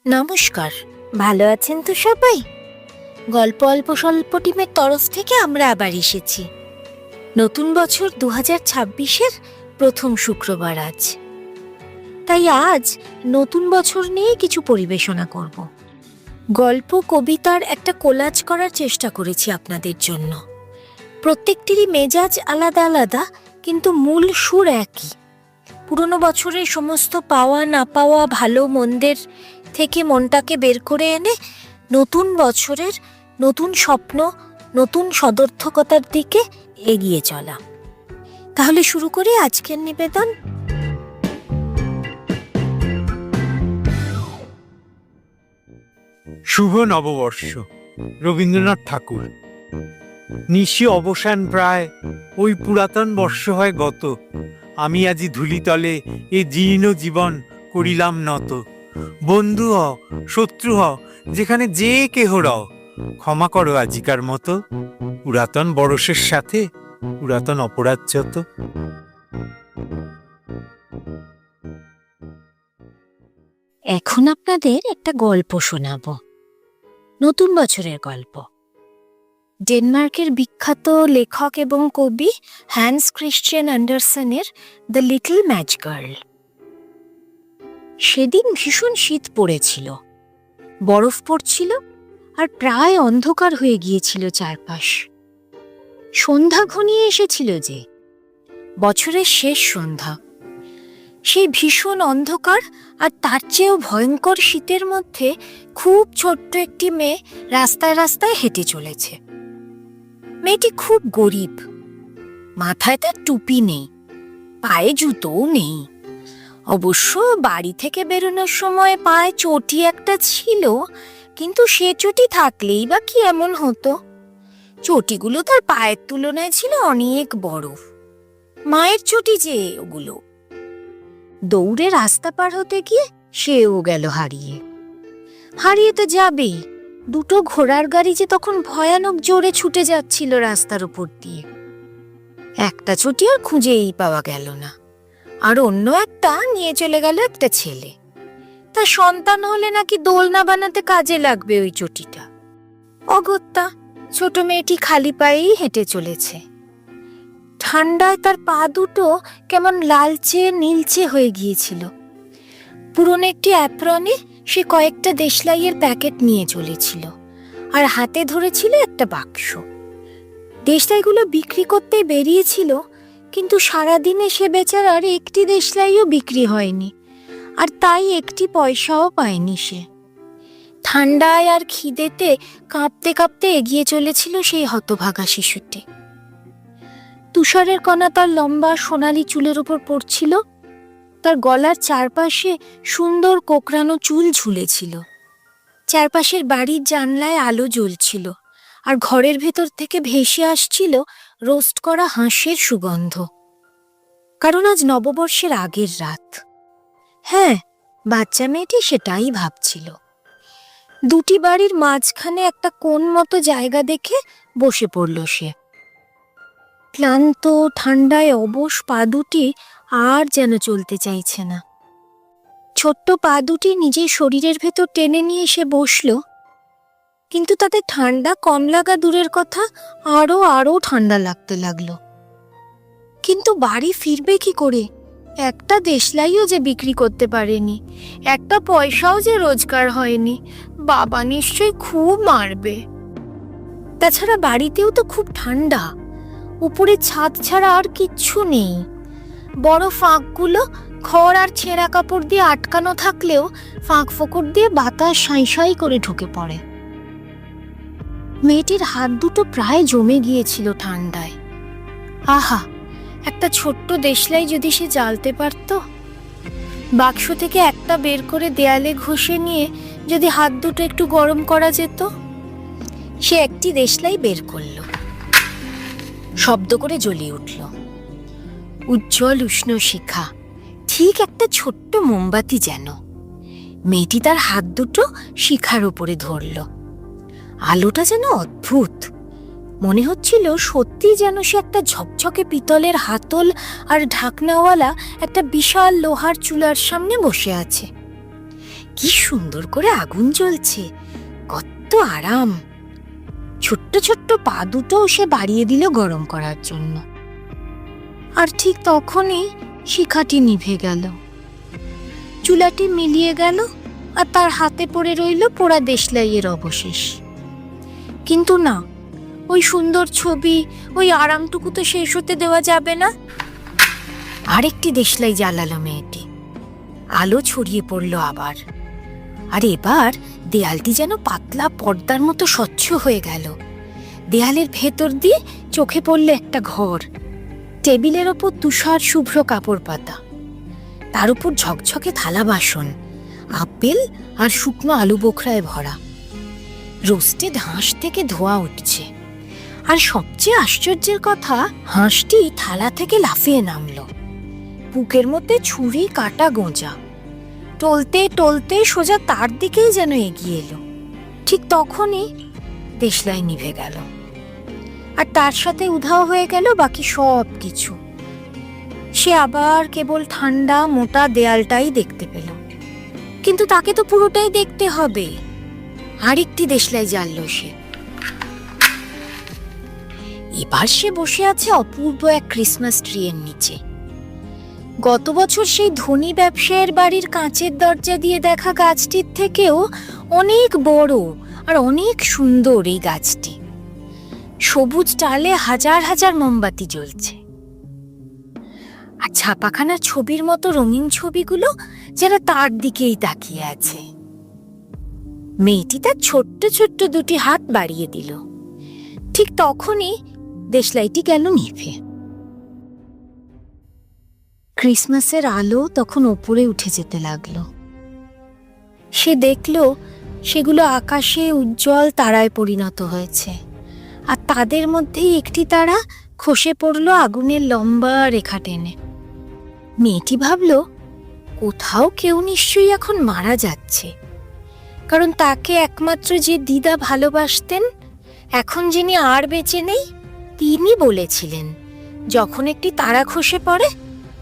নমস্কার, ভালো আছেন তো সবাই? গল্প অল্প স্বল্প টিমের তরফ থেকে আমরা আবার এসেছি। নতুন বছর 2026-এর প্রথম শুক্রবার আজ। তাই আজ নতুন বছর নিয়ে কিছু পরিবেশনা করব। গল্প কবিতার একটা কোলাজ করার চেষ্টা করেছি আপনাদের জন্য। প্রত্যেকটিরই মেজাজ আলাদা আলাদা, কিন্তু মূল সুর একই। পুরনো বছরের সমস্ত পাওয়া না পাওয়া ভালো মন্দের থেকে মনটাকে বের করে এনে নতুন বছরের নতুন স্বপ্ন, নতুন সদর্থকতার দিকে এগিয়ে চলা। তাহলে শুরু করি আজকের নিবেদন। শুভ নববর্ষ। রবীন্দ্রনাথ ঠাকুর। নিশি অবসান প্রায়, ওই পুরাতন বর্ষ হয় গত। আমি আজি ধূলিতলে এ জীর্ণ জীবন করিলাম নত। বন্ধু হ, শত্রু হ, যেখানে যে কেহ রও, ক্ষমা করো আজিকার মতো। পুরাতন বরষের সাথে পুরাতন অপরাধ যত। এখন আপনাদের একটা গল্প শোনাব, নতুন বছরের গল্প। ডেনমার্কের বিখ্যাত লেখক এবং কবি হ্যান্স ক্রিশ্চিয়ান অ্যান্ডারসনের দ্য লিটল ম্যাচ গার্ল। সেদিন ভীষণ শীত পড়েছিল, বরফ পড়ছিল, আর প্রায় অন্ধকার হয়ে গিয়েছিল চারপাশ। সন্ধ্যা ঘনিয়ে এসেছিল, যে বছরের শেষ সন্ধ্যা। সেই ভীষণ অন্ধকার আর তার চেয়েও ভয়ঙ্কর শীতের মধ্যে খুব ছোট্ট একটি মেয়ে রাস্তায় রাস্তায় হেঁটে চলেছে। মেয়েটি খুব গরিব, মাথায় তার টুপি নেই, পায়ে জুতোও নেই। অবশ্য বাড়ি থেকে বেরোনোর সময় পায়ে চটি একটা ছিল, কিন্তু সে চটি থাকলেই বা কি এমন হতো? চটিগুলো তার পায়ের তুলনায় ছিল অনেক বড়। মায়ের চটি যে ওগুলো। দৌড়ে রাস্তা পার হতে গিয়ে সেও গেল হারিয়ে। হারিয়ে তো যাবেই, দুটো ঘোড়ার গাড়ি যে তখন ভয়ানক জোরে ছুটে যাচ্ছিল রাস্তার উপর দিয়ে। একটা চটি আর খুঁজেই পাওয়া গেল না, আর অন্য একটা নিয়ে চলে গেল একটা ছেলে। তার সন্তান হলে নাকি দোলনা বানাতে কাজে লাগবে ওই চটিটা। অগত্যা ছোট মেয়েটি খালি পায়েই হেঁটে চলেছে। ঠান্ডায় তার পা দুটো কেমন লালচে নীলচে হয়ে গিয়েছিল। পুরনো একটি অ্যাপ্রনে সে কয়েকটা দেশলাইয়ের প্যাকেট নিয়ে চলেছিল, আর হাতে ধরেছিল একটা বাক্স। দেশলাইগুলো বিক্রি করতে বেরিয়েছিল, কিন্তু সারাদিনে সে বেচারার একটি দেশলাইও বিক্রি হয়নি, আর তাই একটি পয়সাও পায়নি সে। ঠান্ডায় আর খিদেতে কাঁপতে কাঁপতে এগিয়ে চলেছিল সেই হতভাগা শিশুটি। তুষারের কণা তার লম্বা সোনালি চুলের উপর পড়ছিল, তার গলার চারপাশে সুন্দর কোকড়ানো চুল ঝুলেছিল। চারপাশের বাড়ির জানলায় আলো জ্বলছিল, আর ঘরের ভেতর থেকে ভেসে আসছিল রোস্ট করা হাঁসের সুগন্ধ। কারণ আজ নববর্ষের আগের রাত। হ্যাঁ, বাচ্চা মেয়েটি সেটাই ভাবছিল। দুটি বাড়ির মাঝখানে একটা কোণ মতো জায়গা দেখে বসে পড়ল সে। ক্লান্ত ঠান্ডায় অবশ পা দুটি আর যেন চলতে চাইছে না। ছোট্ট পা দুটি নিজের শরীরের ভেতর টেনে নিয়ে সে বসল, কিন্তু তাতে ঠান্ডা কম লাগা দূরের কথা, আরো ঠান্ডা লাগতে লাগলো। কিন্তু বাড়ি ফিরবে কি করে? একটা দেশলাইও যে বিক্রি করতে পারেনি, একটা পয়সাও যে রোজগার হয়নি। বাবা নিশ্চয়ই খুব মারবে। তাছাড়া বাড়িতেও তো খুব ঠান্ডা, উপরে ছাদ ছাড়া আর কিচ্ছু নেই। বড় ফাঁকগুলো খড় আর ছেঁড়া কাপড় দিয়ে আটকানো থাকলেও ফাঁক ফোকর দিয়ে বাতাস সাঁই সাঁই করে ঢুকে পড়ে। মেয়েটির হাত দুটো প্রায় জমে গিয়েছিল ঠান্ডায়। আহা, একটা ছোট্ট দেশলাই যদি সে জ্বালতে পারত। বাক্স থেকে একটা বের করে দেয়ালে ঘষে নিয়ে যদি হাত দুটো একটু গরম করা যেত। সে একটি দেশলাই বের করল, শব্দ করে জ্বলিয়ে উঠল। উজ্জ্বল উষ্ণ শিখা, ঠিক একটা ছোট্ট মোমবাতি যেন। মেয়েটি তার হাত দুটো শিখার উপরে ধরল। আলোটা যেন অদ্ভুত, মনে হচ্ছিল সত্যি যেন সে একটা ঝকঝকে পিতলের হাতল আর ঢাকনাওয়ালা একটা বিশাল লোহার চুলার সামনে বসে আছে। কি সুন্দর করে আগুন জ্বলছে, কত আরাম। ছোট্ট ছোট্ট পা দুটো সে বাড়িয়ে দিল গরম করার জন্য। আর ঠিক তখনই শিখাটি নিভে গেল, চুলাটি মিলিয়ে গেল, আর তার হাতে পড়ে রইল পোড়া দেশলাইয়ের অবশেষ। কিন্তু না, ওই সুন্দর ছবি, ওই আরামটুকু তো শেষ হতে দেওয়া যাবে না। আরেকটি দেশলাই জ্বালালো মেয়েটি। আলো ছড়িয়ে পড়ল আবার, আর এবার দেয়ালটি যেন পাতলা পর্দার মতো স্বচ্ছ হয়ে গেল। দেয়ালের ভেতর দিয়ে চোখে পড়ল একটা ঘর। টেবিলের ওপর তুষার শুভ্র কাপড় পাতা, তার উপর ঝকঝকে থালা বাসন, আপেল আর শুকনো আলু বোখরায় ভরা। রোস্টেড হাঁস থেকে ধোঁয়া উঠছে। আর সবচেয়ে আশ্চর্যের কথা, হাঁসটি থালা থেকে লাফিয়ে নামলো, বুকের মধ্যে ছুরি কাটা গোঁজা। টলতে টলতে সোজা তার দিকেই যেন এগিয়ে এলো। ঠিক তখনই দেশলাই নিভে গেল, আর তার সাথে উধাও হয়ে গেল বাকি সব কিছু। সে আবার কেবল ঠান্ডা মোটা দেয়ালটাই দেখতে পেল। কিন্তু তাকে তো পুরোটাই দেখতে হবে। আরেকটি দেশলাই জ্বালল সে। এবার সে বসে আছে অপূর্ব এক ক্রিসমাস ট্রি এর নিচে। গত বছর সেই ধনী ব্যবসায়ীর বাড়ির কাঁচের দরজা দিয়ে দেখা গাছটির থেকেও অনেক বড় আর অনেক সুন্দর এই গাছটি। সবুজ ডালে হাজার হাজার মোমবাতি জ্বলছে, আর ছাপাখানার ছবির মতো রঙিন ছবিগুলো যারা তার দিকেই তাকিয়ে আছে। মেয়েটি তার ছোট্ট ছোট্ট দুটি হাত বাড়িয়ে দিল। ঠিক তখনই দেশলাইটি গেল নিভে। ক্রিসমাসের আলো তখন ওপরে উঠে যেতে লাগলো। সে দেখল সেগুলো আকাশে উজ্জ্বল তারায় পরিণত হয়েছে, আর তাদের মধ্যেই একটি তারা খসে পড়ল আগুনের লম্বা রেখা টেনে। মেয়েটি ভাবল, কোথাও কেউ নিশ্চয়ই এখন মারা যাচ্ছে, কারণ তাকে একমাত্র যে দিদা ভালোবাসতেন, এখন যিনি আর বেঁচে নেই, তিনি বলেছিলেন যখন একটি তারা খসে পড়ে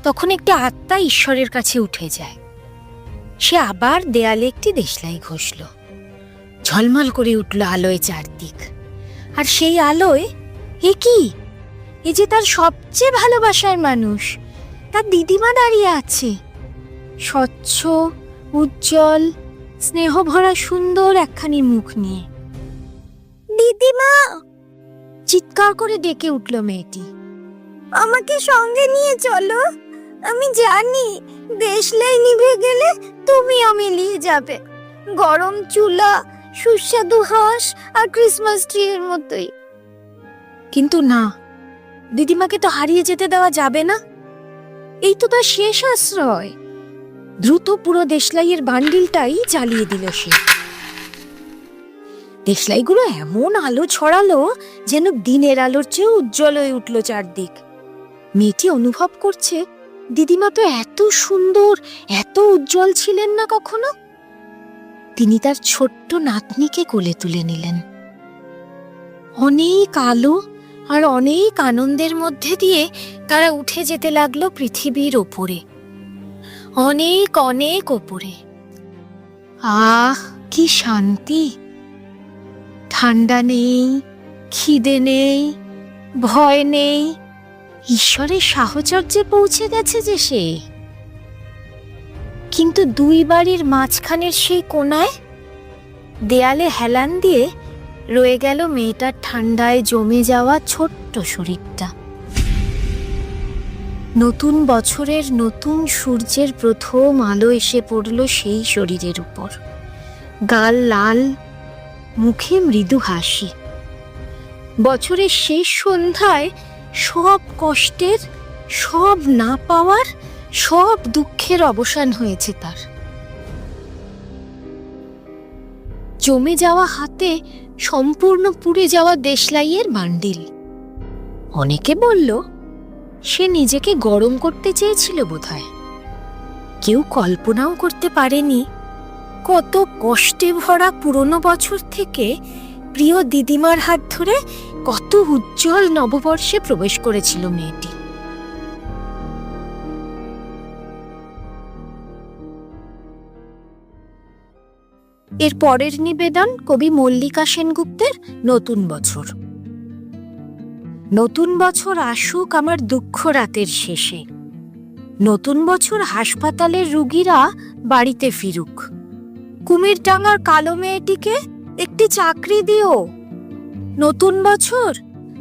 তখন একটি আত্মা ঈশ্বরের কাছে উঠে যায়। সে আবার দেয়ালে একটি দেশলাই ঘষল। ঝলমল করে উঠল আলোয় চারদিক। আর সেই আলোয় এ কি, এ যে তার সবচেয়ে ভালোবাসার মানুষ, তার দিদিমা দাঁড়িয়ে আছে, স্বচ্ছ উজ্জ্বল স্নেহ ভরা সুন্দর একখানি মুখ নিয়ে। দিদিমা, চিৎকার করে ডেকে উঠল মেয়েটি। আমাকে সঙ্গে নিয়ে চলো, আমি জানি দেশলাই নিভে গেলে তুমিও মিলিয়ে যাবে, গরম চুলা, সুস্বাদু হাঁস আর ক্রিসমাস ট্রি এর মতোই। কিন্তু না, দিদিমাকে তো হারিয়ে যেতে দেওয়া যাবে না, এই তো তার শেষ আশ্রয়। দ্রুত পুরো দেশলাইয়ের বান্ডিলটাই জ্বালিয়ে দিল সে। দেশলাইগুলো এমন আলো ছড়ালো যেন দিনের আলোর চেয়ে উজ্জ্বল হয়ে উঠল চারদিক। মেয়েটি অনুভব করছে দিদিমা তো এত সুন্দর, এত উজ্জ্বল ছিলেন না কখনো। তিনি তার ছোট্ট নাতনিকে কোলে তুলে নিলেন। অনেক আলো আর অনেক আনন্দের মধ্যে দিয়ে তারা উঠে যেতে লাগলো পৃথিবীর ওপরে, অনেক অনেক ওপরে। আহ, কি শান্তি! ঠান্ডা নেই, খিদে নেই, ভয় নেই। ঈশ্বরের সাহচর্যে পৌঁছে গেছে যে সে। কিন্তু দুই বাড়ির মাঝখানের সেই কোণায় দেয়ালে হেলান দিয়ে রয়ে গেল মেয়েটার ঠান্ডায় জমে যাওয়া ছোট্ট শরীরটা। নতুন বছরের নতুন সূর্যের প্রথম আলো এসে পড়ল সেই শরীরের উপর। গাল লাল, মুখে মৃদু হাসি। বছরের শেষ সন্ধ্যায় সব কষ্টের, সব না পাওয়ার, সব দুঃখের অবসান হয়েছে তার। জমে যাওয়া হাতে সম্পূর্ণ পুড়ে যাওয়া দেশলাইয়ের বান্ডিল। অনেকে বলল সে নিজেকে গরম করতে চেয়েছিল বোধহয়। কেউ কল্পনাও করতে পারেনি কত কষ্টে ভরা পুরনো বছর থেকে প্রিয় দিদিমার হাত ধরে কত উজ্জ্বল নববর্ষে প্রবেশ করেছিল মেয়েটি। এর পরের নিবেদন কবি মল্লিকা সেনগুপ্তের নতুন বছর। নতুন বছর আসুক আমার দুঃখ রাতের শেষে, নতুন বছর হাসপাতালের রুগীরা বাড়িতে ফিরুক, কুমিরডাঙ্গার কালো মেয়েটিকে একটি চাকরি দিও। নতুন বছর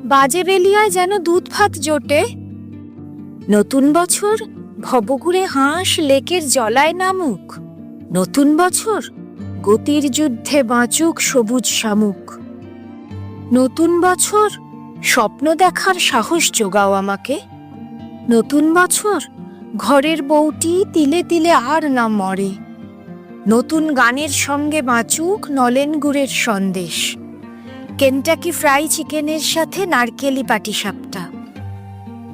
বাজে বেলিয়ায় যেন দুধ ভাত জোটে। নতুন বছর ভবঘুরে হাঁস লেকের জলায় নামুক। নতুন বছর গতির যুদ্ধে বাঁচুক সবুজ শামুক। নতুন বছর স্বপ্ন দেখার সাহস জোগাও আমাকে। নতুন বছর ঘরের বউটি তিলে তিলে আর না মরে। নতুন গানের সঙ্গে বাঁচুক নলেন গুড়ের সন্দেশ, কেন্টাকি ফ্রাই চিকেনের সাথে নারকেলি পাটিসাপটা।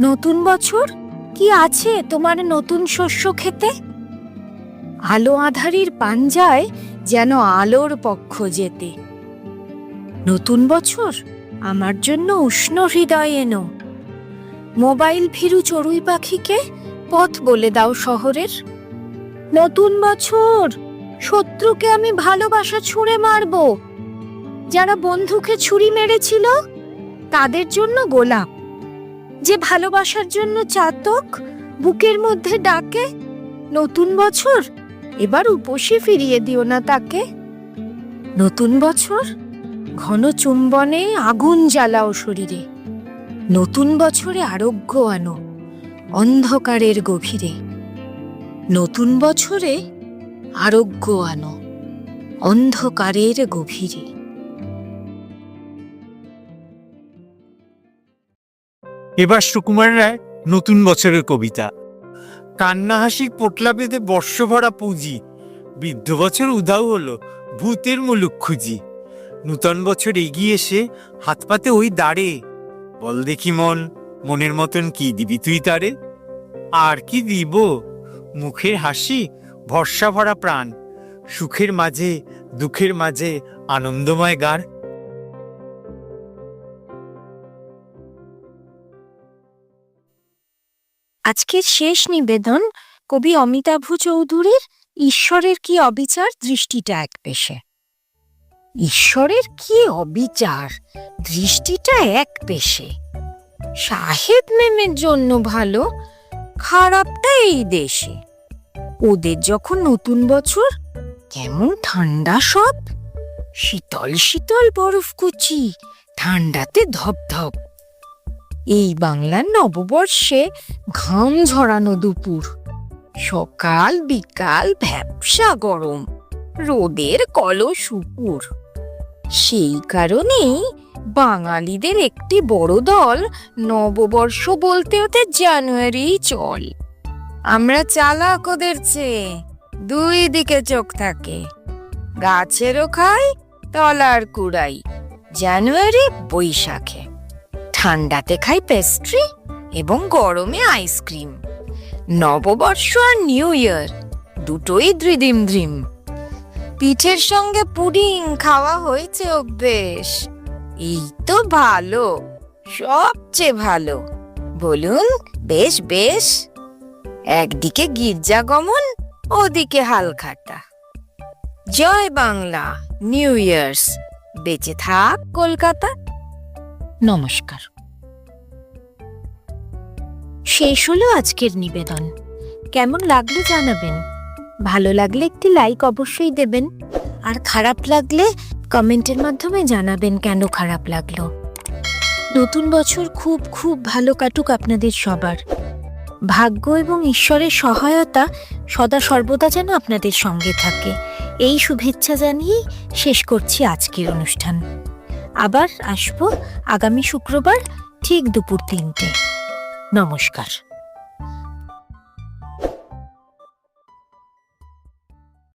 নতুন বছর কি আছে তোমার নতুন শস্য খেতে? আলো আঁধারির পাঞ্জায় যেন আলোর পক্ষ যেতে। নতুন বছর আমার জন্য উষ্ণ হৃদয় এনো। মোবাইল ভীরু চড়ুই পাখিকে পথ বলে দাও শহরের। নতুন বছর শত্রুকে আমি ভালোবাসা ছুঁড়ে মারবো। যারা বন্ধুকে ছুরি মেরেছিল তাদের জন্য গোলাপ। যে ভালোবাসার জন্য চাতক বুকের মধ্যে ডাকে, নতুন বছর এবার উপসে ফিরিয়ে দিও না তাকে। নতুন বছর ঘন চুম্বনে আগুন জ্বালাও শরীরে। নতুন বছরে আরোগ্য আনো অন্ধকারের গভীরে। নতুন বছরে আরোগ্য আনো অন্ধকারের গভীরে। এবার সুকুমার রায় নতুন বছরের কবিতা। কান্না হাসি পোটলা বেঁধে বর্ষভরা পুঁজি, বৃদ্ধ বছর উধাও হলো ভূতের মুলুক খুঁজি। নূতন বছর এগিয়ে এসে হাত পাতে ওই দাঁড়ে, বল দেখি মন মনের মতন কি দিবি তুই তারে? আর কি দিব? মুখের হাসি, ভরসা ভরা প্রাণ, সুখের মাঝে দুঃখের মাঝে আনন্দময় গান। আজকের শেষ নিবেদন কবি অমিতাভ চৌধুরীর ঈশ্বরের কি অবিচার দৃষ্টিটা এক পেশে। ঈশ্বরের কি অবিচার দৃষ্টিটা এক পেশে। সাহেব মেমের জন্য ভালো, খারাপটা এই দেশে। ওদের যখন নতুন বছর কেমন ঠান্ডা সব, শীতল শীতল বরফ কুচি, ঠান্ডাতে ধপধপ। এই বাংলার নববর্ষে ঘাম ঝরানো দুপুর, সকাল বিকাল ভ্যাপসা গরম, রোদের কলসুপুর। সেই কারণেই বাঙালিদের একটি বড় দল নববর্ষ বলতে ওদের জানুয়ারি চল। আমরা চালাক ওদের চেয়ে, দুই দিকে চোখ থাকে, গাছেরও খাই তলার কুড়াই। জানুয়ারি বৈশাখে ঠান্ডাতে খাই পেস্ট্রি এবং গরমে আইসক্রিম। নববর্ষ আর নিউ ইয়ার দুটোই ধ্রিদিম ধ্রিম। পিঠের সঙ্গে পুডিং খাওয়া হয়েছে অভ্যেস। এই তো ভালো, সবচেয়ে ভালো। বলুন বেশ বেশ। একদিকে গির্জা গমন, ওদিকে হালখাতা। জয় বাংলা, নিউ ইয়ার্স। বেঁচে থাক কলকাতা। নমস্কার। শেষ হলো আজকের নিবেদন। কেমন লাগলো জানাবেন। ভালো লাগলে একটি লাইক অবশ্যই দেবেন, আর খারাপ লাগলে কমেন্টের মাধ্যমে জানাবেন কেন খারাপ লাগলো। নতুন বছর খুব খুব ভালো কাটুক আপনাদের সবার। ভাগ্য এবং ঈশ্বরের সহায়তা সদা সর্বদা যেন আপনাদের সঙ্গে থাকে, এই শুভেচ্ছা জানিয়েই শেষ করছি আজকের অনুষ্ঠান। আবার আসবো আগামী শুক্রবার ঠিক দুপুর 3টে। নমস্কার।